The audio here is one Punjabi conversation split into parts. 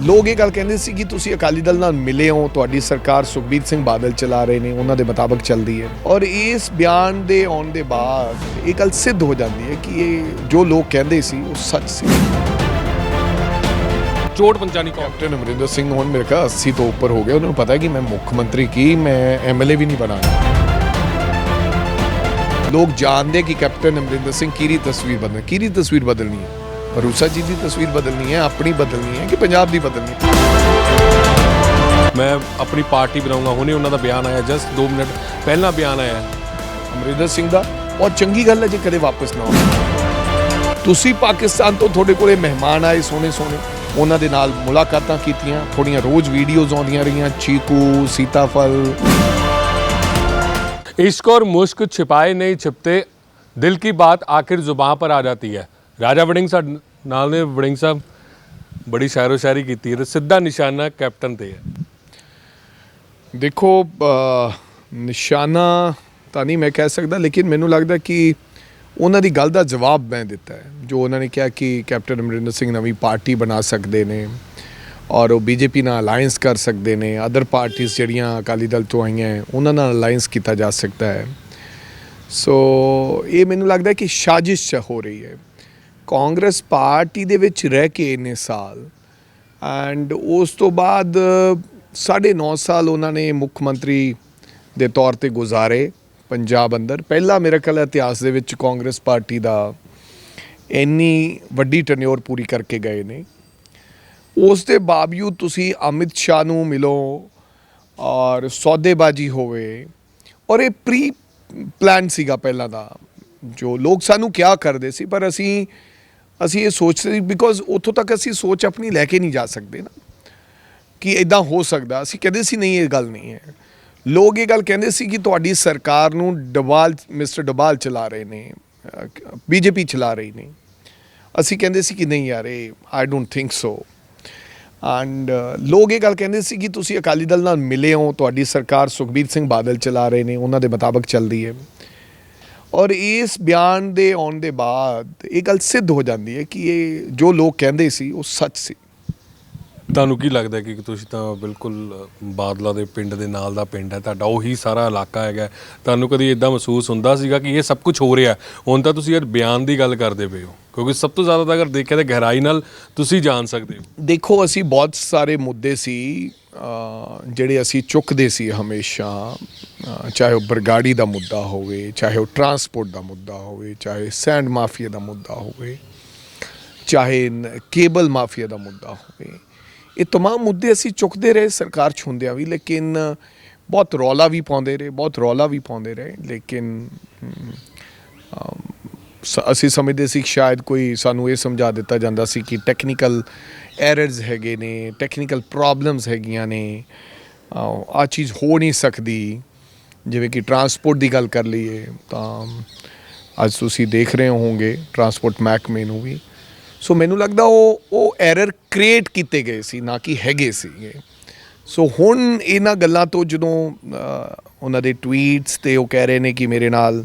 ਲੋਕ ਇਹ ਗੱਲ ਕਹਿੰਦੇ ਸੀ ਕਿ ਤੁਸੀਂ ਅਕਾਲੀ ਦਲ ਨਾਲ ਮਿਲੇ ਹੋ, ਤੁਹਾਡੀ ਸਰਕਾਰ ਸੁਖਬੀਰ ਸਿੰਘ ਬਾਦਲ ਚਲਾ ਰਹੇ ਨੇ, ਉਹਨਾਂ ਦੇ ਮੁਤਾਬਕ ਚੱਲਦੀ ਹੈ। ਔਰ ਇਸ ਬਿਆਨ ਦੇ ਆਉਣ ਦੇ ਬਾਅਦ ਇਹ ਗੱਲ ਸਿੱਧ ਹੋ ਜਾਂਦੀ ਹੈ ਕਿ ਇਹ ਜੋ ਲੋਕ ਕਹਿੰਦੇ ਸੀ ਉਹ ਸੱਚ ਸੀ। ਚੋਟ ਪੰਚਾਨੀ ਕੈਪਟਨ ਅਮਰਿੰਦਰ ਸਿੰਘ ਹੁਣ ਮੇਰੇ ਖਿਆਲ 80 ਤੋਂ ਉੱਪਰ ਹੋ ਗਏ, ਉਹਨਾਂ ਨੂੰ ਪਤਾ ਹੈ ਕਿ ਮੈਂ ਮੁੱਖ ਮੰਤਰੀ ਕੀ, ਮੈਂ ਐਮਐਲਏ ਵੀ ਨਹੀਂ ਬਣਾਣਾ। ਲੋਕ ਜਾਣਦੇ ਕਿ ਕੈਪਟਨ ਅਮਰਿੰਦਰ ਸਿੰਘ ਕਿਹਦੀ ਤਸਵੀਰ ਬਦਲਣੀ ਹੈ। ਭਰੂਸਾ ਜੀ ਦੀ ਤਸਵੀਰ ਬਦਲਣੀ ਹੈ, ਆਪਣੀ ਬਦਲਣੀ ਹੈ ਕਿ ਪੰਜਾਬ ਦੀ ਬਦਲਣੀ ਹੈ। ਮੈਂ ਆਪਣੀ ਪਾਰਟੀ ਬਣਾਉਂਗਾ, ਹੁਣੇ ਉਹਨਾਂ ਦਾ ਬਿਆਨ ਆਇਆ, ਜਸਟ 2 ਮਿੰਟ ਪਹਿਲਾਂ ਬਿਆਨ ਆਇਆ ਅਮਰਿੰਦਰ ਸਿੰਘ ਦਾ। ਬਹੁਤ ਚੰਗੀ ਗੱਲ ਹੈ ਜੇ ਕਦੇ ਵਾਪਸ ਨਾ ਆਓ। ਤੁਸੀਂ ਪਾਕਿਸਤਾਨ ਤੋਂ ਤੁਹਾਡੇ ਕੋਲੇ ਮਹਿਮਾਨ ਆਏ ਸੋਹਣੇ ਉਹਨਾਂ ਦੇ ਨਾਲ ਮੁਲਾਕਾਤਾਂ ਕੀਤੀਆਂ, ਥੋੜੀਆਂ ਰੋਜ਼ ਵੀਡੀਓਜ਼ ਆਉਂਦੀਆਂ ਰਹੀਆਂ, ਚੀਕੂ ਸੀਤਾਫਲ। इश्क और मुश्क छिपाए नहीं छिपते, दिल की बात आखिर जुबां पर आ जाती है। राजा वड़िंग साहब नाल ने वड़िंग साहब बड़ी शायरो शायरी की है, सीधा निशाना कैप्टन ते है। देखो निशाना ਤਾਂ ਨਹੀਂ ਮੈਂ ਕਹਿ ਸਕਦਾ, ਲੇਕਿਨ ਮੈਨੂੰ ਲੱਗਦਾ ਕਿ ਉਹਨਾਂ ਦੀ ਗੱਲ ਦਾ ਜਵਾਬ ਮੈਂ ਦਿੱਤਾ ਹੈ। ਜੋ ਉਹਨਾਂ ਨੇ ਕਿਹਾ ਕਿ ਕੈਪਟਨ ਅਮਰਿੰਦਰ ਸਿੰਘ ਨਵੀਂ ਪਾਰਟੀ ਬਣਾ ਸਕਦੇ ਨੇ ਔਰ ਉਹ ਬੀਜੇਪੀ ਨਾਲ ਅਲਾਈਅੰਸ ਕਰ ਸਕਦੇ ਨੇ, ਅਦਰ ਪਾਰਟੀਆਂ ਜਿਹੜੀਆਂ ਅਕਾਲੀ ਦਲ ਤੋਂ ਆਈਆਂ ਉਹਨਾਂ ਨਾਲ ਅਲਾਈਅੰਸ ਕੀਤਾ ਜਾ ਸਕਦਾ ਹੈ। ਸੋ ਇਹ ਮੈਨੂੰ ਲੱਗਦਾ ਕਿ ਸਾਜ਼ਿਸ਼ ਹੋ ਰਹੀ ਹੈ ਕਾਂਗਰਸ ਪਾਰਟੀ ਦੇ ਵਿੱਚ ਰਹਿ ਕੇ ਇੰਨੇ ਸਾਲ, ਐਂਡ ਉਸ ਤੋਂ ਬਾਅਦ 9.5 ਸਾਲ ਉਹਨਾਂ ਨੇ ਮੁੱਖ ਮੰਤਰੀ ਦੇ ਤੌਰ ਤੇ ਗੁਜ਼ਾਰੇ ਪੰਜਾਬ ਅੰਦਰ। ਪਹਿਲਾ ਮੇਰੇ ਖਿਆਲ ਇਤਿਹਾਸ ਦੇ ਵਿੱਚ ਕਾਂਗਰਸ ਪਾਰਟੀ ਦਾ ਇੰਨੀ ਵੱਡੀ ਟੈਨਿਓਰ ਪੂਰੀ ਕਰਕੇ ਗਏ ਨੇ। ਉਸ ਦੇ ਬਾਵਜੂਦ ਤੁਸੀਂ ਅਮਿਤ ਸ਼ਾਹ ਨੂੰ ਮਿਲੋ ਔਰ ਸੌਦੇਬਾਜ਼ੀ ਹੋਵੇ, ਔਰ ਇਹ ਪ੍ਰੀ ਪਲਾਨ ਸੀਗਾ ਪਹਿਲਾਂ ਦਾ, ਜੋ ਲੋਕ ਸਾਨੂੰ ਕਿਹਾ ਕਰਦੇ ਸੀ, ਪਰ ਅਸੀਂ ਇਹ ਸੋਚਦੇ ਸੀ ਬਿਕੋਜ਼ ਉੱਥੋਂ ਤੱਕ ਅਸੀਂ ਸੋਚ ਆਪਣੀ ਲੈ ਕੇ ਨਹੀਂ ਜਾ ਸਕਦੇ ਨਾ ਕਿ ਇੱਦਾਂ ਹੋ ਸਕਦਾ। ਅਸੀਂ ਕਹਿੰਦੇ ਸੀ ਨਹੀਂ, ਇਹ ਗੱਲ ਨਹੀਂ ਹੈ। ਲੋਕ ਇਹ ਗੱਲ ਕਹਿੰਦੇ ਸੀ ਕਿ ਤੁਹਾਡੀ ਸਰਕਾਰ ਨੂੰ ਮਿਸਟਰ ਡੋਭਾਲ ਚਲਾ ਰਹੇ ਨੇ, ਬੀਜੇਪੀ ਚਲਾ ਰਹੀ ਨੇ। ਅਸੀਂ ਕਹਿੰਦੇ ਸੀ ਕਿ ਨਹੀਂ ਯਾਰ, ਇਹ I don't think so. And ਲੋਕ ਇਹ ਗੱਲ ਕਹਿੰਦੇ ਸੀ ਕਿ ਤੁਸੀਂ ਅਕਾਲੀ ਦਲ ਨਾਲ ਮਿਲੇ ਹੋ, ਤੁਹਾਡੀ ਸਰਕਾਰ ਸੁਖਬੀਰ ਸਿੰਘ ਬਾਦਲ ਚਲਾ ਰਹੇ ਨੇ, ਉਹਨਾਂ ਦੇ ਮੁਤਾਬਕ ਚੱਲਦੀ ਹੈ। ਔਰ ਇਸ ਬਿਆਨ ਦੇ ਆਉਣ ਦੇ ਬਾਅਦ ਇਹ ਗੱਲ ਸਿੱਧ ਹੋ ਜਾਂਦੀ ਹੈ ਕਿ ਇਹ ਜੋ ਲੋਕ ਕਹਿੰਦੇ ਸੀ ਉਹ ਸੱਚ ਸੀ। ਤੁਹਾਨੂੰ ਕੀ ਲੱਗਦਾ ਕਿ ਤੁਸੀਂ ਤਾਂ ਬਿਲਕੁਲ ਬਾਦਲਾਂ ਦੇ ਪਿੰਡ ਦੇ ਨਾਲ ਦਾ ਪਿੰਡ ਹੈ ਤੁਹਾਡਾ, ਉਹੀ ਸਾਰਾ ਇਲਾਕਾ ਹੈਗਾ, ਤੁਹਾਨੂੰ ਕਦੀ ਇੱਦਾਂ ਮਹਿਸੂਸ ਹੁੰਦਾ ਸੀਗਾ ਕਿ ਇਹ ਸਭ ਕੁਝ ਹੋ ਰਿਹਾ? ਹੁਣ ਤਾਂ ਤੁਸੀਂ ਯਾਰ ਬਿਆਨ ਦੀ ਗੱਲ ਕਰਦੇ ਪਏ ਹੋ, ਕਿਉਂਕਿ ਸਭ ਤੋਂ ਜ਼ਿਆਦਾ ਤਾਂ ਅਗਰ ਦੇਖਿਆ ਤਾਂ ਗਹਿਰਾਈ ਨਾਲ ਤੁਸੀਂ ਜਾਣ ਸਕਦੇ ਹੋ। ਦੇਖੋ, ਅਸੀਂ ਬਹੁਤ ਸਾਰੇ ਮੁੱਦੇ ਸੀ ਜਿਹੜੇ ਅਸੀਂ ਚੁੱਕਦੇ ਸੀ ਹਮੇਸ਼ਾ, ਚਾਹੇ ਉਹ ਬਰਗਾੜੀ ਦਾ ਮੁੱਦਾ ਹੋਵੇ, ਚਾਹੇ ਉਹ ਟਰਾਂਸਪੋਰਟ ਦਾ ਮੁੱਦਾ ਹੋਵੇ, ਚਾਹੇ ਸੈਂਡ ਮਾਫੀਆ ਦਾ ਮੁੱਦਾ ਹੋਵੇ, ਚਾਹੇ ਕੇਬਲ ਮਾਫੀਆ ਦਾ ਮੁੱਦਾ ਹੋਵੇ। ਇਹ तमाम ਮੁੱਦੇ ਅਸੀਂ ਚੁੱਕਦੇ ਰਹੇ ਸਰਕਾਰ 'ਚ ਹੁੰਦਿਆਂ ਵੀ, ਲੇਕਿਨ ਬਹੁਤ ਰੌਲਾ ਵੀ ਪਾਉਂਦੇ ਰਹੇ। ਲੇਕਿਨ ਅਸੀਂ ਸਮਝਦੇ ਸੀ ਸ਼ਾਇਦ ਕੋਈ ਸਾਨੂੰ ਇਹ ਸਮਝਾ ਦਿੱਤਾ ਜਾਂਦਾ ਸੀ ਕਿ ਟੈਕਨੀਕਲ ਐਰਰਸ ਹੈਗੇ ਨੇ, ਟੈਕਨੀਕਲ ਪ੍ਰੋਬਲਮਸ ਹੈਗੀਆਂ ਨੇ, ਆਹ ਚੀਜ਼ ਹੋ ਨਹੀਂ ਸਕਦੀ। ਜਿਵੇਂ ਕਿ ਟਰਾਂਸਪੋਰਟ ਦੀ ਗੱਲ ਕਰ ਲਈਏ ਤਾਂ ਅੱਜ ਤੁਸੀਂ ਦੇਖ ਰਹੇ ਹੋਵੋਗੇ ਟਰਾਂਸਪੋਰਟ ਮਹਿਕਮੇ ਨੂੰ ਵੀ। ਸੋ ਮੈਨੂੰ ਲੱਗਦਾ ਉਹ ਐਰਰ ਕ੍ਰੀਏਟ ਕੀਤੇ ਗਏ ਸੀ, ਨਾ ਕਿ ਹੈਗੇ ਸੀਗੇ। ਸੋ ਹੁਣ ਇਹਨਾਂ ਗੱਲਾਂ ਤੋਂ ਜਦੋਂ ਉਹਨਾਂ ਦੇ ਟਵੀਟਸ 'ਤੇ ਉਹ ਕਹਿ ਰਹੇ ਨੇ ਕਿ ਮੇਰੇ ਨਾਲ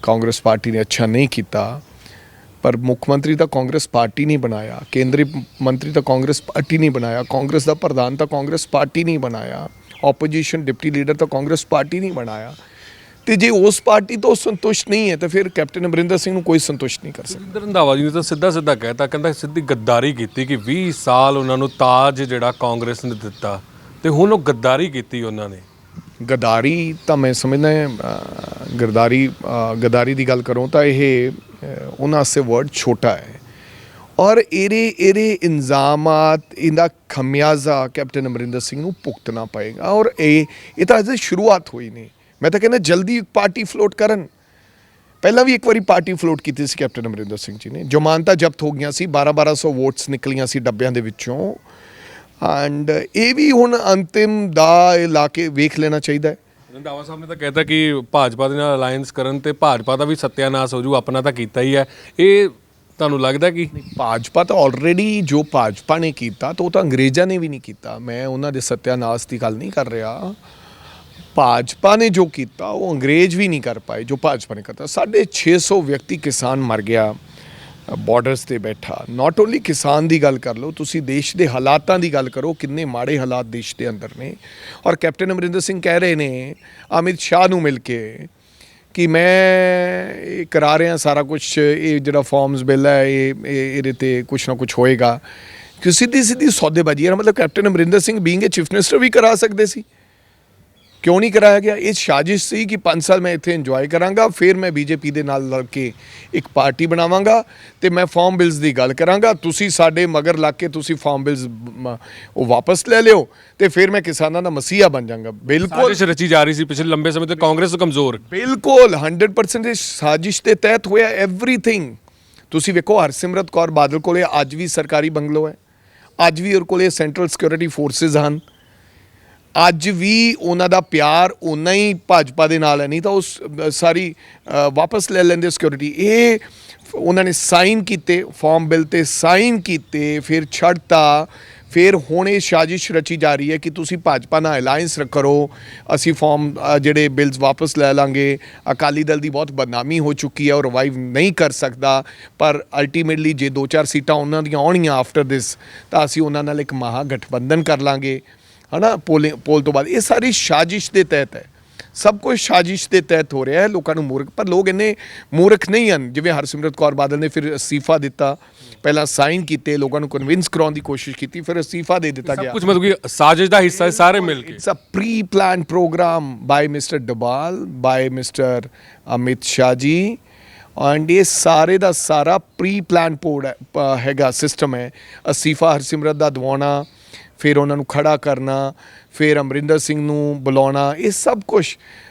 ਕਾਂਗਰਸ ਪਾਰਟੀ ਨੇ ਅੱਛਾ ਨਹੀਂ ਕੀਤਾ, ਪਰ ਮੁੱਖ ਮੰਤਰੀ ਤਾਂ ਕਾਂਗਰਸ ਪਾਰਟੀ ਨਹੀਂ ਬਣਾਇਆ, ਕੇਂਦਰੀ ਮੰਤਰੀ ਤਾਂ ਕਾਂਗਰਸ ਪਾਰਟੀ ਨਹੀਂ ਬਣਾਇਆ, ਕਾਂਗਰਸ ਦਾ ਪ੍ਰਧਾਨ ਤਾਂ ਕਾਂਗਰਸ ਪਾਰਟੀ ਨਹੀਂ ਬਣਾਇਆ, ਆਪੋਜੀਸ਼ਨ ਡਿਪਟੀ ਲੀਡਰ ਤਾਂ ਕਾਂਗਰਸ ਪਾਰਟੀ ਨਹੀਂ ਬਣਾਇਆ। ਤੇ ਜੇ ਉਸ ਪਾਰਟੀ ਤੋਂ ਸੰਤੁਸ਼ਟ ਨਹੀਂ ਹੈ ਤਾਂ ਫਿਰ ਕੈਪਟਨ ਅਮਰਿੰਦਰ ਸਿੰਘ ਨੂੰ ਕੋਈ ਸੰਤੁਸ਼ਟ ਨਹੀਂ ਕਰ ਸਕਦਾ। ਰੰਧਾਵਾ ਜੀ ਨੇ ਤਾਂ ਸਿੱਧਾ ਕਹਿਤਾ, ਕਹਿੰਦਾ ਸਿੱਧੀ ਗੱਦਾਰੀ ਕੀਤੀ ਕਿ 20 ਸਾਲ ਉਹਨਾਂ ਨੂੰ ਤਾਜ ਜਿਹੜਾ ਕਾਂਗਰਸ ਨੇ ਦਿੱਤਾ ਤੇ ਹੁਣ ਉਹ ਗੱਦਾਰੀ ਕੀਤੀ ਉਹਨਾਂ ਨੇ। ਗੱਦਾਰੀ ਤਾਂ ਮੈਂ ਸਮਝਦਾ ਗੱਦਾਰੀ ਦੀ ਗੱਲ ਕਰੋ ਤਾਂ ਇਹ ਉਹਨਾਂ ਵਾਸਤੇ ਵਰਡ ਛੋਟਾ ਹੈ। ਔਰ ਇਹਦੇ ਇਲਜ਼ਾਮਾਤ, ਇਹਦਾ ਖਮਿਆਜ਼ਾ ਕੈਪਟਨ ਅਮਰਿੰਦਰ ਸਿੰਘ ਨੂੰ ਭੁਗਤਣਾ ਪਏਗਾ। ਔਰ ਇਹ ਤਾਂ ਅਜੇ ਸ਼ੁਰੂਆਤ ਹੋਈ ਨਹੀਂ। ਮੈਂ ਤਾਂ ਕਹਿੰਦਾ ਜਲਦੀ ਪਾਰਟੀ ਫਲੋਟ ਕਰਨ। ਪਹਿਲਾਂ ਵੀ ਇੱਕ ਵਾਰੀ ਪਾਰਟੀ ਫਲੋਟ ਕੀਤੀ ਸੀ ਕੈਪਟਨ ਅਮਰਿੰਦਰ ਸਿੰਘ ਜੀ ਨੇ, ਜ਼ਮਾਨਤਾਂ ਜ਼ਬਤ ਹੋ ਗਈਆਂ ਸੀ, 1200 ਵੋਟਸ ਨਿਕਲੀਆਂ ਸੀ ਡੱਬਿਆਂ ਦੇ ਵਿੱਚੋਂ। ਐਂਡ ਇਹ ਵੀ ਹੁਣ ਅੰਤਿਮ ਦਾ ਲਾ ਕੇ ਵੇਖ ਲੈਣਾ ਚਾਹੀਦਾ ਹੈ। ਰੰਧਾਵਾ ਸਾਹਿਬ ਨੇ ਤਾਂ ਕਹਿਤਾ ਕਿ ਭਾਜਪਾ ਦੇ ਨਾਲ ਅਲਾਈਅੰਸ ਕਰਨ ਤੇ ਭਾਜਪਾ ਦਾ ਵੀ ਸੱਤਿਆਨਾਸ਼ ਹੋ ਜੂ, ਆਪਣਾ ਤਾਂ ਕੀਤਾ ਹੀ ਹੈ। ਇਹ ਤੁਹਾਨੂੰ ਲੱਗਦਾ ਕਿ ਭਾਜਪਾ ਤਾਂ ਆਲਰੇਡੀ ਜੋ ਭਾਜਪਾ ਨੇ ਕੀਤਾ ਤਾਂ ਉਹ ਤਾਂ ਅੰਗਰੇਜ਼ਾਂ ਨੇ ਵੀ ਨਹੀਂ ਕੀਤਾ। ਮੈਂ ਉਹਨਾਂ ਦੇ ਸੱਤਿਆਨਾਸ਼ ਦੀ ਗੱਲ ਨਹੀਂ ਕਰ ਰਿਹਾ। ਭਾਜਪਾ ਨੇ ਜੋ ਕੀਤਾ ਉਹ ਅੰਗਰੇਜ਼ ਵੀ ਨਹੀਂ ਕਰ ਪਾਏ ਜੋ ਭਾਜਪਾ ਨੇ ਕਰਤਾ। 650 ਵਿਅਕਤੀ ਕਿਸਾਨ ਮਰ ਗਿਆ, ਬਾਰਡਰਸ ਤੇ ਬੈਠਾ, ਨਾਟ ਓਨਲੀ ਕਿਸਾਨ ਦੀ ਗੱਲ ਕਰ ਲਓ, ਤੁਸੀਂ ਦੇਸ਼ ਦੇ ਹਾਲਾਤਾਂ ਦੀ ਗੱਲ ਕਰੋ, ਕਿੰਨੇ ਮਾੜੇ ਹਾਲਾਤ ਦੇਸ਼ ਦੇ ਅੰਦਰ ਨੇ। ਔਰ ਕੈਪਟਨ ਅਮਰਿੰਦਰ ਸਿੰਘ ਕਹਿ ਰਹੇ ਨੇ ਅਮਿਤ ਸ਼ਾਹ ਨੂੰ ਮਿਲ ਕੇ ਕਿ ਮੈਂ ਇਹ ਕਰਾ ਰਿਹਾ ਸਾਰਾ ਕੁਝ, ਇਹ ਜਿਹੜਾ ਫਾਰਮਸ ਬਿੱਲ ਹੈ ਇਹਦੇ ਤੇ ਕੁਛ ਨਾ ਕੁਛ ਹੋਏਗਾ, ਕਿ ਸਿੱਧੀ ਸਿੱਧੀ ਸੌਦੇਬਾਜ਼ੀ ਹੈ। ਮਤਲਬ ਕੈਪਟਨ ਅਮਰਿੰਦਰ ਸਿੰਘ ਬੀਇੰਗ ਏ ਚੀਫ ਮਿਨਿਸਟਰ ਵੀ ਕਰਾ ਸਕਦੇ ਸੀ, ਕਿਉਂ ਨਹੀਂ ਕਰਾਇਆ ਗਿਆ? ਇਹ ਸਾਜ਼ਿਸ਼ ਸੀ ਕਿ 5 ਸਾਲ ਮੈਂ ਇੱਥੇ ਇੰਜੋਏ ਕਰਾਂਗਾ, ਫਿਰ ਮੈਂ ਬੀਜੇਪੀ ਦੇ ਨਾਲ ਲੜ ਕੇ ਇੱਕ ਪਾਰਟੀ ਬਣਾਵਾਂਗਾ ਤੇ ਮੈਂ ਫਾਰਮ ਬਿਲਸ ਦੀ ਗੱਲ ਕਰਾਂਗਾ, ਤੁਸੀਂ ਸਾਡੇ ਮਗਰ ਲੱਗ ਕੇ ਤੁਸੀਂ ਫਾਰਮ ਬਿਲਸ ਉਹ ਵਾਪਸ ਲੈ ਲਿਓ ਤੇ ਫਿਰ ਮੈਂ ਕਿਸਾਨਾਂ ਦਾ ਮਸੀਹਾ ਬਣ ਜਾਵਾਂਗਾ। ਬਿਲਕੁਲ ਸਾਜ਼ਿਸ਼ ਰਚੀ ਜਾ ਰਹੀ ਸੀ ਪਿਛਲੇ ਲੰਬੇ ਸਮੇਂ ਤੋਂ ਕਾਂਗਰਸ ਤੋਂ ਕਮਜ਼ੋਰ। ਬਿਲਕੁਲ 100% ਇਹ ਸਾਜ਼ਿਸ਼ ਦੇ ਤਹਿਤ ਹੋਇਆ ਐਵਰੀਥਿੰਗ। ਤੁਸੀਂ ਵੇਖੋ ਹਰਸਿਮਰਤ ਕੌਰ ਬਾਦਲ ਕੋਲੇ ਅੱਜ ਵੀ ਸਰਕਾਰੀ ਬੰਗਲੋ ਹੈ, ਅੱਜ ਵੀ ਉਹਦੇ ਕੋਲੇ ਸੈਂਟਰਲ ਸਿਕਿਉਰਿਟੀ ਫੋਰਸਿਸ ਹਨ, ਅੱਜ ਵੀ ਉਹਨਾਂ ਦਾ ਪਿਆਰ ਓਨਾ ਹੀ ਭਾਜਪਾ ਦੇ ਨਾਲ ਹੈ, ਨਹੀਂ ਤਾਂ ਉਹ ਸਾਰੀ ਵਾਪਸ ਲੈ ਲੈਂਦੇ ਸਿਕਿਉਰਿਟੀ। ਇਹ ਉਹਨਾਂ ਨੇ ਸਾਈਨ ਕੀਤੇ ਫਾਰਮ ਬਿੱਲ ਤੇ, ਸਾਈਨ ਕੀਤੇ ਫਿਰ ਛੱਡਤਾ, ਫਿਰ ਹੁਣ ਇਹ ਸਾਜ਼ਿਸ਼ ਰਚੀ ਜਾ ਰਹੀ ਹੈ ਕਿ ਤੁਸੀਂ ਭਾਜਪਾ ਨਾਲ ਅਲਾਈਅੰਸ ਕਰੋ, ਅਸੀਂ ਫਾਰਮ ਜਿਹੜੇ ਬਿਲਸ ਵਾਪਸ ਲੈ ਲਾਂਗੇ। ਅਕਾਲੀ ਦਲ ਦੀ ਬਹੁਤ ਬਦਨਾਮੀ ਹੋ ਚੁੱਕੀ ਹੈ, ਉਹ ਰਿਵਾਈਵ ਨਹੀਂ ਕਰ ਸਕਦਾ, ਪਰ ਅਲਟੀਮੇਟਲੀ ਜੇ 2-4 ਸੀਟਾਂ ਉਹਨਾਂ ਦੀਆਂ ਆਉਣੀਆਂ ਆਫਟਰ ਦਿਸ ਤਾਂ ਅਸੀਂ ਉਹਨਾਂ ਨਾਲ ਇੱਕ ਮਹਾ ਗਠਬੰਧਨ ਕਰ ਲਾਂਗੇ, ਹੈ ਨਾ, ਪੋਲ ਤੋਂ ਬਾਅਦ। ਇਹ ਸਾਰੀ ਸਾਜ਼ਿਸ਼ ਦੇ ਤਹਿਤ ਹੈ, ਸਭ ਕੁਝ ਸਾਜ਼ਿਸ਼ ਦੇ ਤਹਿਤ ਹੋ ਰਿਹਾ ਹੈ। ਲੋਕਾਂ ਨੂੰ ਮੂਰਖ, ਪਰ ਲੋਕ ਇੰਨੇ ਮੂਰਖ ਨਹੀਂ ਹਨ। ਜਿਵੇਂ ਹਰਸਿਮਰਤ ਕੌਰ ਬਾਦਲ ਨੇ ਫਿਰ ਅਸਤੀਫਾ ਦਿੱਤਾ, ਪਹਿਲਾਂ ਸਾਈਨ ਕੀਤੇ, ਲੋਕਾਂ ਨੂੰ ਕਨਵਿੰਸ ਕਰਾਉਣ ਦੀ ਕੋਸ਼ਿਸ਼ ਕੀਤੀ, ਫਿਰ ਅਸਤੀਫਾ ਦੇ ਦਿੱਤਾ ਗਿਆ। ਸਭ ਕੁਝ ਮਤਲਬ ਕਿ ਸਾਜ਼ਿਸ਼ ਦਾ ਹਿੱਸਾ ਹੈ, ਸਾਰੇ ਮਿਲ ਕੇ। It's a pre plan programme by mister Doval, by mister Amit Shah ji, and ਇਹ ਸਾਰੇ ਦਾ ਸਾਰਾ ਪ੍ਰੀ ਪਲਾਨ ਹੈਗਾ ਸਿਸਟਮ ਹੈ। ਅਸਤੀਫਾ ਹਰਸਿਮਰਤ ਦਾ ਦਿਵਾਉਣਾ, ਫਿਰ ਉਹਨਾਂ ਨੂੰ ਖੜਾ ਕਰਨਾ, ਫਿਰ ਅਮਰਿੰਦਰ ਸਿੰਘ ਨੂੰ ਬੁਲਾਉਣਾ, ਇਹ ਸਭ ਕੁਝ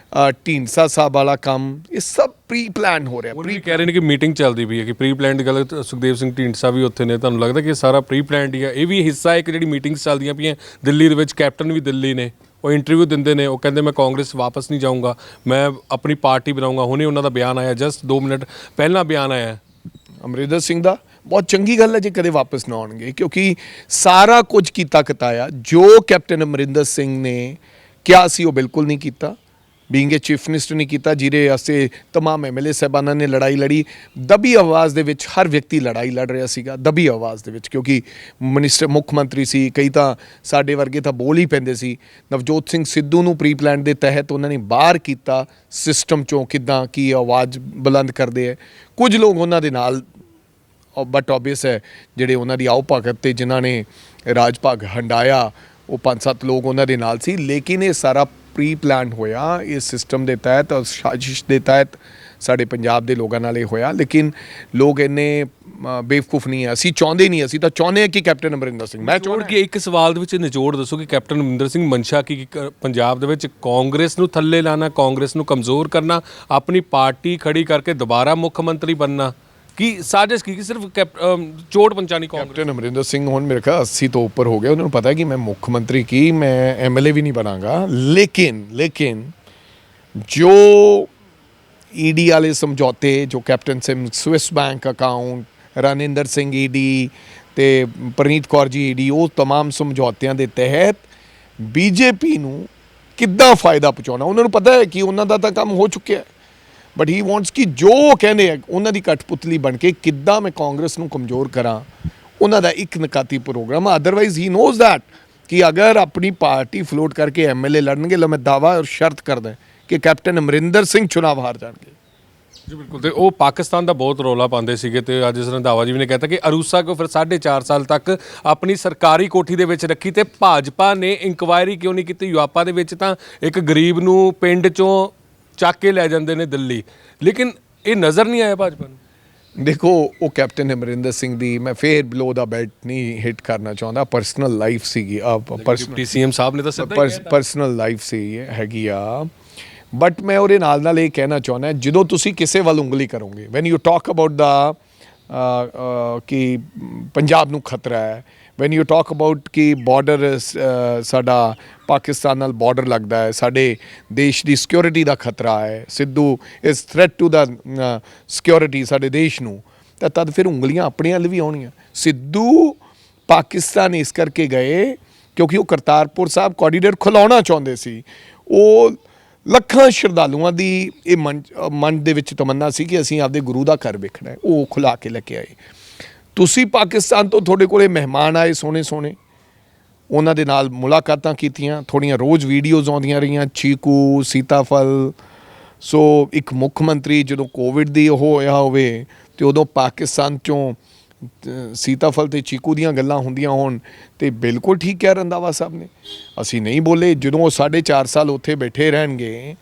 ਢੀਂਡਸਾ ਸਾਹਿਬ ਵਾਲਾ ਕੰਮ, ਇਹ ਸਭ ਪ੍ਰੀ ਪਲਾਨ ਹੋ ਰਿਹਾ। ਪ੍ਰੀ ਕਹਿ ਰਹੇ ਨੇ ਕਿ ਮੀਟਿੰਗ ਚੱਲਦੀ ਪਈ ਹੈ, ਕਿ ਪ੍ਰੀ ਪਲਾਨ ਦੀ ਗੱਲ, ਸੁਖਦੇਵ ਸਿੰਘ ਢੀਂਡਸਾ ਵੀ ਉੱਥੇ ਨੇ। ਤੁਹਾਨੂੰ ਲੱਗਦਾ ਕਿ ਇਹ ਸਾਰਾ ਪ੍ਰੀ ਪਲਾਨ ਹੀ ਹੈ? ਇਹ ਵੀ ਹਿੱਸਾ ਹੈ ਇੱਕ ਜਿਹੜੀ ਮੀਟਿੰਗਸ ਚੱਲਦੀਆਂ ਪਈਆਂ ਦਿੱਲੀ ਦੇ ਵਿੱਚ, ਕੈਪਟਨ ਵੀ ਦਿੱਲੀ ਨੇ, ਉਹ ਇੰਟਰਵਿਊ ਦਿੰਦੇ ਨੇ, ਉਹ ਕਹਿੰਦੇ ਮੈਂ ਕਾਂਗਰਸ ਵਾਪਸ ਨਹੀਂ ਜਾਊਂਗਾ, ਮੈਂ ਆਪਣੀ ਪਾਰਟੀ ਬਣਾਊਂਗਾ। ਹੁਣੇ ਉਹਨਾਂ ਦਾ ਬਿਆਨ ਆਇਆ, ਜਸਟ 2 ਮਿੰਟ ਪਹਿਲਾਂ ਬਿਆਨ ਆਇਆ ਅਮਰਿੰਦਰ ਸਿੰਘ ਦਾ। ਬਹੁਤ ਚੰਗੀ ਗੱਲ ਹੈ ਜੇ ਕਦੇ ਵਾਪਸ ਨਾ ਆਉਣਗੇ, ਕਿਉਂਕਿ ਸਾਰਾ ਕੁਝ ਕੀਤਾ ਕਤਾਇਆ ਜੋ ਕੈਪਟਨ ਅਮਰਿੰਦਰ ਸਿੰਘ ਨੇ ਕਿਹਾ ਸੀ ਉਹ ਬਿਲਕੁਲ ਨਹੀਂ ਕੀਤਾ। ਬੀਇੰਗ ਏ ਚੀਫ ਮਿਨਿਸਟਰ ਨਹੀਂ ਕੀਤਾ, ਜਿਹਦੇ ਵਾਸਤੇ ਤਮਾਮ ਐਮਐਲਏ ਸਾਹਿਬਾਨਾਂ ਨੇ ਲੜਾਈ ਲੜੀ, ਦਬੀ ਆਵਾਜ਼ ਦੇ ਵਿੱਚ ਹਰ ਵਿਅਕਤੀ ਲੜਾਈ ਲੜ ਰਿਹਾ ਸੀਗਾ, ਦਬੀ ਆਵਾਜ਼ ਦੇ ਵਿੱਚ, ਕਿਉਂਕਿ ਮੁੱਖ ਮੰਤਰੀ ਸੀ, ਕਈ ਤਾਂ ਸਾਡੇ ਵਰਗੇ ਤਾਂ ਬੋਲ ਹੀ ਪੈਂਦੇ ਸੀ। ਨਵਜੋਤ ਸਿੰਘ ਸਿੱਧੂ ਨੂੰ ਪ੍ਰੀ ਪਲਾਨ ਦੇ ਤਹਿਤ ਉਹਨਾਂ ਨੇ ਬਾਹਰ ਕੀਤਾ ਸਿਸਟਮ ਚੋਂ, ਕਿੱਦਾਂ ਕੀ ਆਵਾਜ਼ ਬੁਲੰਦ ਕਰਦੇ ਹੈ। ਕੁਝ ਲੋਕ ਉਹਨਾਂ ਦੇ ਨਾਲ, ਬਟ ਓਬਵੀਅਸ ਹੈ ਜਿਹੜੇ ਉਹਨਾਂ ਦੀ ਆਓ ਭਗਤ ਤੇ ਜਿਨ੍ਹਾਂ ਨੇ ਰਾਜ ਭਾਗ ਹੰਡਾਇਆ, ਉਹ 5-7 ਲੋਕ ਉਹਨਾਂ ਦੇ ਨਾਲ ਸੀ। ਲੇਕਿਨ ਇਹ ਸਾਰਾ ਪ੍ਰੀ ਪਲਾਨ ਹੋਇਆ, ਇਸ ਸਿਸਟਮ ਦੇ ਤਹਿਤ, ਸਾਜ਼ਿਸ਼ ਦੇ ਤਹਿਤ ਸਾਡੇ ਪੰਜਾਬ ਦੇ ਲੋਕਾਂ ਨਾਲ ਇਹ ਹੋਇਆ। ਲੇਕਿਨ ਲੋਕ ਇੰਨੇ ਬੇਵਕੂਫ ਨਹੀਂ ਹੈ, ਅਸੀਂ ਚਾਹੁੰਦੇ ਨਹੀਂ, ਅਸੀਂ ਤਾਂ ਚਾਹੁੰਦੇ ਹਾਂ ਕਿ ਕੈਪਟਨ ਅਮਰਿੰਦਰ ਸਿੰਘ, ਮੈਂ ਨਿਚੋੜ ਕੇ ਇੱਕ ਸਵਾਲ ਦੇ ਵਿੱਚ ਨਿਚੋੜ ਦੱਸੋ ਕਿ ਕੈਪਟਨ ਅਮਰਿੰਦਰ ਸਿੰਘ ਮਨਸ਼ਾ ਕੀ ਪੰਜਾਬ ਦੇ ਵਿੱਚ ਕਾਂਗਰਸ ਨੂੰ ਥੱਲੇ ਲਾਣਾ, ਕਾਂਗਰਸ ਨੂੰ ਕਮਜ਼ੋਰ ਕਰਨਾ, ਆਪਣੀ ਪਾਰਟੀ ਖੜੀ ਕਰਕੇ ਦੁਬਾਰਾ ਮੁੱਖ ਮੰਤਰੀ ਬਣਨਾ, ਕੀ ਸਾਜ਼ਿਸ਼ ਕੀ ਸਿਰਫ ਚੋਟ ਪਹੁੰਚਾਣੀ ਕਾਂਗਰਸ? ਕੈਪਟਨ ਅਮਰਿੰਦਰ ਸਿੰਘ ਹੁਣ ਮੇਰੇ ਖਿਆਲ 80 ਤੋਂ ਉੱਪਰ ਹੋ ਗਿਆ, ਉਹਨਾਂ ਨੂੰ ਪਤਾ ਹੈ ਕਿ ਮੈਂ ਮੁੱਖ ਮੰਤਰੀ ਕੀ, ਮੈਂ ਐਮਐਲਏ ਵੀ ਨਹੀਂ ਬਣਾਂਗਾ। ਲੇਕਿਨ ਜੋ ਈਡੀ ਵਾਲੇ ਸਮਝੌਤੇ, ਜੋ captain Singh Swiss bank account, Raninder Singh ED ਤੇ ਪ੍ਰਨੀਤ ਕੌਰ ਜੀ ਈਡੀ, ਉਹ तमाम ਸਮਝੌਤਿਆਂ ਦੇ ਤਹਿਤ ਬੀਜੇਪੀ ਨੂੰ ਕਿੱਦਾਂ ਫਾਇਦਾ ਪਹੁੰਚਾਉਣਾ, ਉਹਨਾਂ ਨੂੰ ਪਤਾ ਹੈ ਕਿ ਉਹਨਾਂ ਦਾ ਤਾਂ ਕੰਮ ਹੋ ਚੁੱਕਿਆ, ਬਟ ਹੀ ਵਾਂਟਸ ਕਿ ਜੋ ਕਹਿੰਦੇ ਆ ਉਹਨਾਂ ਦੀ ਕਠਪੁਤਲੀ ਬਣ ਕੇ ਕਿੱਦਾਂ ਮੈਂ ਕਾਂਗਰਸ ਨੂੰ ਕਮਜ਼ੋਰ ਕਰਾਂ, ਉਹਨਾਂ ਦਾ ਇੱਕ ਨਕਾਤੀ programme. Otherwise he knows that ਕਿ ਅਗਰ ਆਪਣੀ ਪਾਰਟੀ ਫਲੋਟ ਕਰਕੇ ਐਮਐਲਏ ਲੜਨਗੇ, ਲੋ ਮੈਂ ਦਾਵਾ ਔਰ ਸ਼ਰਤ ਕਰਦਾ ਕਿ ਕੈਪਟਨ ਅਮਰਿੰਦਰ ਸਿੰਘ ਚੁਣਾਵ ਹਾਰ ਜਾਣਗੇ। ਜੀ ਬਿਲਕੁਲ। ਤੇ ਉਹ ਪਾਕਿਸਤਾਨ ਦਾ ਬਹੁਤ ਰੌਲਾ ਪਾਉਂਦੇ ਸੀਗੇ, ਤੇ ਅੱਜ ਰੰਧਾਵਾ ਜੀ ਵੀ ਨੇ ਕਹਿਤਾ ਕਿ ਅਰੂਸਾ ਕੋ ਫਿਰ 4.5 ਸਾਲ ਤੱਕ ਆਪਣੀ ਸਰਕਾਰੀ ਕੋਠੀ ਦੇ ਵਿੱਚ ਰੱਖੀ, ਤੇ ਭਾਜਪਾ ਨੇ ਇਨਕੁਆਇਰੀ ਕਿਉਂ ਨਹੀਂ ਕੀਤੀ? ਯੂਆਪਾ ਦੇ ਵਿੱਚ ਤਾਂ ਇੱਕ ਗਰੀਬ ਨੂੰ ਪਿੰਡ ਚੋਂ ਚੱਕ ਕੇ ਲੈ ਜਾਂਦੇ ਨੇ ਦਿੱਲੀ, ਲੇਕਿਨ ਇਹ ਨਜ਼ਰ ਨਹੀਂ ਆਇਆ ਭਾਜਪਾ ਨੂੰ। ਦੇਖੋ, ਉਹ ਕੈਪਟਨ ਅਮਰਿੰਦਰ ਸਿੰਘ ਦੀ, ਮੈਂ ਫੇਰ ਬਿਲੋ ਦਾ ਬੈਲਟ ਨਹੀਂ ਹਿੱਟ ਕਰਨਾ ਚਾਹੁੰਦਾ, ਪਰਸਨਲ ਲਾਈਫ ਸੀਗੀ, ਡਿਪਟੀ ਸੀਐਮ ਸਾਹਿਬ ਨੇ ਤਾਂ ਸਿੱਧਾ ਪਰਸਨਲ ਲਾਈਫ ਸੀ ਹੈਗੀ ਆ। ਬਟ ਮੈਂ ਉਹਦੇ ਨਾਲ ਇਹ ਕਹਿਣਾ ਚਾਹੁੰਦਾ, ਜਦੋਂ ਤੁਸੀਂ ਕਿਸੇ ਵੱਲ ਉਂਗਲੀ ਕਰੋਗੇ, when you talk about the ਕਿ ਪੰਜਾਬ ਨੂੰ ਖਤਰਾ ਹੈ, ਵੈਨ ਯੂ ਟਾਕ ਅਬਾਊਟ ਕਿ ਬਾਰਡਰ ਸਾਡਾ ਪਾਕਿਸਤਾਨ ਨਾਲ ਬਾਰਡਰ ਲੱਗਦਾ ਹੈ, ਸਾਡੇ ਦੇਸ਼ ਦੀ ਸਿਕਿਉਰਿਟੀ ਦਾ ਖਤਰਾ ਹੈ, Sidhu is threat to the security ਸਾਡੇ ਦੇਸ਼ ਨੂੰ, ਤਾਂ ਤਦ ਫਿਰ ਉਂਗਲੀਆਂ ਆਪਣੇ ਵੱਲ ਵੀ ਆਉਣੀਆਂ। ਸਿੱਧੂ ਪਾਕਿਸਤਾਨ ਇਸ ਕਰਕੇ ਗਏ ਕਿਉਂਕਿ ਉਹ ਕਰਤਾਰਪੁਰ ਸਾਹਿਬ ਕੋਰੀਡੋਰ ਖੁਲਾਉਣਾ ਚਾਹੁੰਦੇ ਸੀ। ਉਹ ਲੱਖਾਂ ਸ਼ਰਧਾਲੂਆਂ ਦੀ ਇਹ ਮਨ ਦੇ ਵਿੱਚ ਤਮੰਨਾ ਸੀ ਕਿ ਅਸੀਂ ਆਪਦੇ ਗੁਰੂ ਦਾ ਘਰ ਵੇਖਣਾ ਹੈ, ਉਹ ਖੁਲਾ ਕੇ ਲੈ ਕੇ ਆਏ। ਤੁਸੀਂ ਪਾਕਿਸਤਾਨ ਤੋਂ ਤੁਹਾਡੇ ਕੋਲੇ ਮਹਿਮਾਨ ਆਏ ਸੋਹਣੇ ਸੋਹਣੇ, ਉਹਨਾਂ ਦੇ ਨਾਲ ਮੁਲਾਕਾਤਾਂ ਕੀਤੀਆਂ, ਥੋੜ੍ਹੀਆਂ ਰੋਜ਼ ਵੀਡੀਓਜ਼ ਆਉਂਦੀਆਂ ਰਹੀਆਂ, ਚੀਕੂ ਸੀਤਾਫਲ। ਸੋ ਇੱਕ ਮੁੱਖ ਮੰਤਰੀ ਜਦੋਂ ਕੋਵਿਡ ਦੀ ਉਹ ਹੋਇਆ ਹੋਵੇ ਅਤੇ ਉਦੋਂ ਪਾਕਿਸਤਾਨ 'ਚੋਂ ਸੀਤਾਫਲ ਤੇ ਚੀਕੂ ਦੀਆਂ ਗੱਲਾਂ ਹੁੰਦੀਆਂ ਹੋਣ ਤੇ ਬਿਲਕੁਲ ਠੀਕ ਕਿਹਾ ਰੰਧਾਵਾ ਸਾਹਿਬ ਨੇ, ਅਸੀਂ ਨਹੀਂ ਬੋਲੇ। ਜਦੋਂ ਉਹ 4.5 ਸਾਲ ਉੱਥੇ ਬੈਠੇ ਰਹਿਣਗੇ,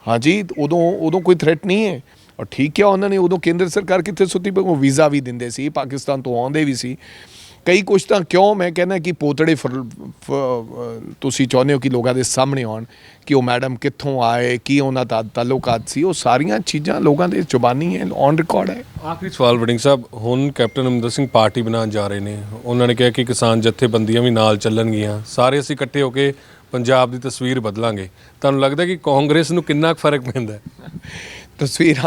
ਹਾਂਜੀ, ਉਦੋਂ ਕੋਈ ਥ੍ਰੈਟ ਨਹੀਂ ਹੈ। ਔਰ ਠੀਕ ਕਿਹਾ ਉਹਨਾਂ ਨੇ, ਉਦੋਂ ਕੇਂਦਰ ਸਰਕਾਰ ਕਿੱਥੇ ਸੁੱਤੀ ਪਈ, ਉਹ ਵੀਜ਼ਾ ਵੀ ਦਿੰਦੇ ਸੀ, ਪਾਕਿਸਤਾਨ ਤੋਂ ਆਉਂਦੇ ਵੀ ਸੀ। ਕਈ ਕੁਛ ਤਾਂ ਕਿਉਂ ਮੈਂ ਕਹਿੰਦਾ ਕਿ ਪੋਤੜੇ ਤੁਸੀਂ ਚਾਹੁੰਦੇ ਹੋ ਕਿ ਲੋਕਾਂ ਦੇ ਸਾਹਮਣੇ ਆਉਣ ਕਿ ਉਹ ਮੈਡਮ ਕਿੱਥੋਂ ਆਏ, ਕੀ ਉਹਨਾਂ ਦਾ ਤਾਲੁਕਾਤ ਸੀ, ਉਹ ਸਾਰੀਆਂ ਚੀਜ਼ਾਂ ਲੋਕਾਂ ਦੇ ਜ਼ੁਬਾਨੀ ਹੈ, ਔਨ ਰਿਕਾਰਡ ਹੈ। ਆਖਰੀ ਸਵਾਲ ਵੜਿੰਗ ਸਾਹਿਬ, ਹੁਣ ਕੈਪਟਨ ਅਮਰਿੰਦਰ ਸਿੰਘ ਪਾਰਟੀ ਬਣਾਉਣ ਜਾ ਰਹੇ ਨੇ, ਉਹਨਾਂ ਨੇ ਕਿਹਾ ਕਿ ਕਿਸਾਨ ਜਥੇਬੰਦੀਆਂ ਵੀ ਨਾਲ ਚੱਲਣਗੀਆਂ, ਸਾਰੇ ਅਸੀਂ ਇਕੱਠੇ ਹੋ ਕੇ ਪੰਜਾਬ ਦੀ ਤਸਵੀਰ ਬਦਲਾਂਗੇ। ਤੁਹਾਨੂੰ ਲੱਗਦਾ ਕਿ ਕਾਂਗਰਸ ਨੂੰ ਕਿੰਨਾ ਕੁ ਫਰਕ ਪੈਂਦਾ? ਤਸਵੀਰ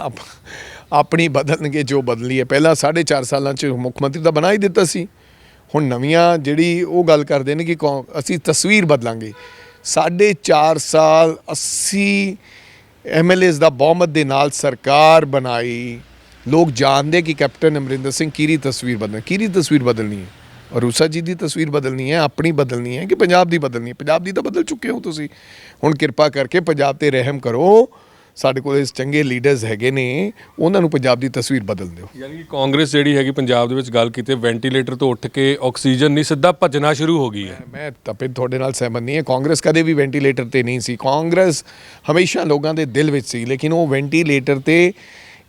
ਆਪਣੀ ਬਦਲਣਗੇ ਜੋ ਬਦਲੀ ਹੈ। ਪਹਿਲਾਂ 4.5 ਸਾਲਾਂ 'ਚ ਮੁੱਖ ਮੰਤਰੀ ਤਾਂ ਬਣਾ ਹੀ ਦਿੱਤਾ ਸੀ, ਹੁਣ ਨਵੀਆਂ ਜਿਹੜੀ ਉਹ ਗੱਲ ਕਰਦੇ ਨੇ ਕਿ ਅਸੀਂ ਤਸਵੀਰ ਬਦਲਾਂਗੇ। 4.5 ਸਾਲ 80 MLAs ਦਾ ਬਹੁਮਤ ਦੇ ਨਾਲ ਸਰਕਾਰ ਬਣਾਈ, ਲੋਕ ਜਾਣਦੇ ਕਿ ਕੈਪਟਨ ਅਮਰਿੰਦਰ ਸਿੰਘ ਕਿਹਦੀ ਤਸਵੀਰ ਬਦਲਣੀ ਹੈ, ਅਰੂਸਾ ਜੀ ਦੀ ਤਸਵੀਰ ਬਦਲਣੀ ਹੈ, ਆਪਣੀ ਬਦਲਣੀ ਹੈ ਕਿ ਪੰਜਾਬ ਦੀ ਬਦਲਣੀ ਹੈ। ਪੰਜਾਬ ਦੀ ਤਾਂ ਬਦਲ ਚੁੱਕੇ ਹੋ ਤੁਸੀਂ, ਹੁਣ ਕਿਰਪਾ ਕਰਕੇ ਪੰਜਾਬ ਤੇ ਰਹਿਮ ਕਰੋ। ਸਾਡੇ ਕੋਲ ਇਸ ਚੰਗੇ ਲੀਡਰਸ ਹੈਗੇ ਨੇ, ਉਹਨਾਂ ਨੂੰ ਪੰਜਾਬ ਦੀ ਤਸਵੀਰ ਬਦਲ ਦਿਓ। ਯਾਨੀ ਕਿ ਕਾਂਗਰਸ ਜਿਹੜੀ ਹੈਗੀ ਪੰਜਾਬ ਦੇ ਵਿੱਚ ਗੱਲ ਕੀਤੇ ਵੈਂਟੀਲੇਟਰ ਤੋਂ ਉੱਠ ਕੇ ਆਕਸੀਜਨ ਨਹੀਂ, ਸਿੱਧਾ ਭੱਜਣਾ ਸ਼ੁਰੂ ਹੋ ਗਈ ਹੈ। ਮੈਂ ਤਾਂ ਫਿਰ ਤੁਹਾਡੇ ਨਾਲ ਸਹਿਮਤ ਨਹੀਂ ਹੈ। ਕਾਂਗਰਸ ਕਦੇ ਵੀ ਵੈਂਟੀਲੇਟਰ ਤੇ ਨਹੀਂ ਸੀ, ਕਾਂਗਰਸ ਹਮੇਸ਼ਾ ਲੋਕਾਂ ਦੇ ਦਿਲ ਵਿੱਚ ਸੀ, ਲੇਕਿਨ ਉਹ ਵੈਂਟੀਲੇਟਰ ਤੇ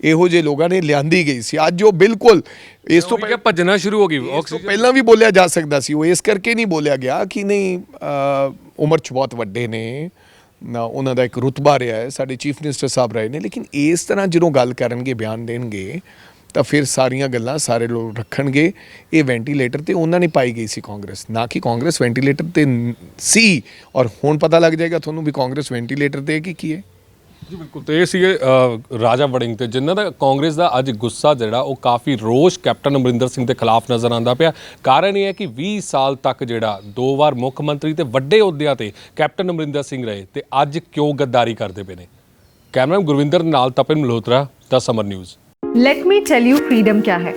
ਇਹੋ ਜਿਹੇ ਲੋਕਾਂ ਨੇ ਲਿਆਂਦੀ ਗਈ ਸੀ। ਅੱਜ ਉਹ ਬਿਲਕੁਲ ਇਸ ਤੋਂ ਭੱਜਣਾ ਸ਼ੁਰੂ ਹੋ ਗਈ। ਆਕਸੀਜਨ ਪਹਿਲਾਂ ਵੀ ਬੋਲਿਆ ਜਾ ਸਕਦਾ ਸੀ, ਉਹ ਇਸ ਕਰਕੇ ਨਹੀਂ ਬੋਲਿਆ ਗਿਆ ਕਿ ਨਹੀਂ ਉਮਰ 'ਚ ਬਹੁਤ ਵੱਡੇ ਨੇ ਨਾ, ਉਹਨਾਂ ਦਾ ਇੱਕ ਰੁਤਬਾ ਰਿਹਾ ਹੈ, ਸਾਡੇ ਚੀਫ ਮਿਨਿਸਟਰ ਸਾਹਿਬ ਰਹੇ ਨੇ, ਲੇਕਿਨ ਇਸ ਤਰ੍ਹਾਂ ਜਦੋਂ ਗੱਲ ਕਰਨਗੇ, ਬਿਆਨ ਦੇਣਗੇ ਤਾਂ ਫਿਰ ਸਾਰੀਆਂ ਗੱਲਾਂ ਸਾਰੇ ਲੋਕ ਰੱਖਣਗੇ। ਇਹ ਵੈਂਟੀਲੇਟਰ ਤੇ ਉਹਨਾਂ ਨੇ ਪਾਈ ਗਈ ਸੀ ਕਾਂਗਰਸ, ਨਾ ਕਿ ਕਾਂਗਰਸ ਵੈਂਟੀਲੇਟਰ ਤੇ ਸੀ। ਔਰ ਹੁਣ ਪਤਾ ਲੱਗ ਜਾਏਗਾ ਤੁਹਾਨੂੰ ਵੀ ਕਾਂਗਰਸ ਵੈਂਟੀਲੇਟਰ ਤੇ ਕੀ ਹੈ। ਜੀ ਬਿਲਕੁਲ। ਤੇ ਇਹ ਸੀਗੇ ਰਾਜਾ ਵੜਿੰਗ ਤੇ, ਜਿਨ੍ਹਾਂ ਦਾ ਕਾਂਗਰਸ ਦਾ ਅੱਜ ਗੁੱਸਾ ਜਿਹੜਾ ਉਹ ਕਾਫੀ ਰੋਸ਼ ਕੈਪਟਨ ਅਮਰਿੰਦਰ ਸਿੰਘ ਦੇ ਖਿਲਾਫ ਨਜ਼ਰ ਆਉਂਦਾ ਪਿਆ। ਕਾਰਨ ਇਹ ਹੈ ਕਿ 20 ਸਾਲ ਤੱਕ ਜਿਹੜਾ 2 ਵਾਰ ਮੁੱਖ ਮੰਤਰੀ ਤੇ ਵੱਡੇ ਅਹੁਦਿਆਂ ਤੇ ਕੈਪਟਨ ਅਮਰਿੰਦਰ ਸਿੰਘ ਰਹੇ ਤੇ ਅੱਜ ਕਿਉਂ ਗੱਦਾਰੀ ਕਰਦੇ ਪਏ ਨੇ। ਕੈਮਰਾਮੈਨ ਗੁਰਵਿੰਦਰ ਨਾਲ Tapan Malhotra, the summer news. Let me tell you freedom क्या है।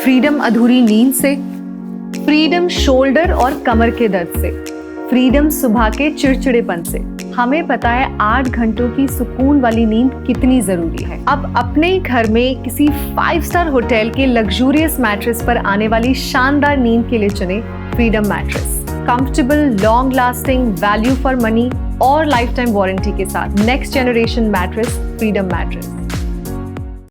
फ्रीडम अधूरी नींद से, फ्रीडम शोल्डर और कमर के दर्द से, फ्रीडम सुबह के चिड़चिड़ेपन से। हमें पता है 8 घंटों की सुकून वाली नींद कितनी जरूरी है। अब अपने ही घर में किसी 5 स्टार होटल के लग्जूरियस मैट्रेस पर आने वाली शानदार नींद के लिए चुने freedom mattress. Comfortable, long lasting, value for money और लाइफ टाइम वारंटी के साथ next generation mattress freedom mattress.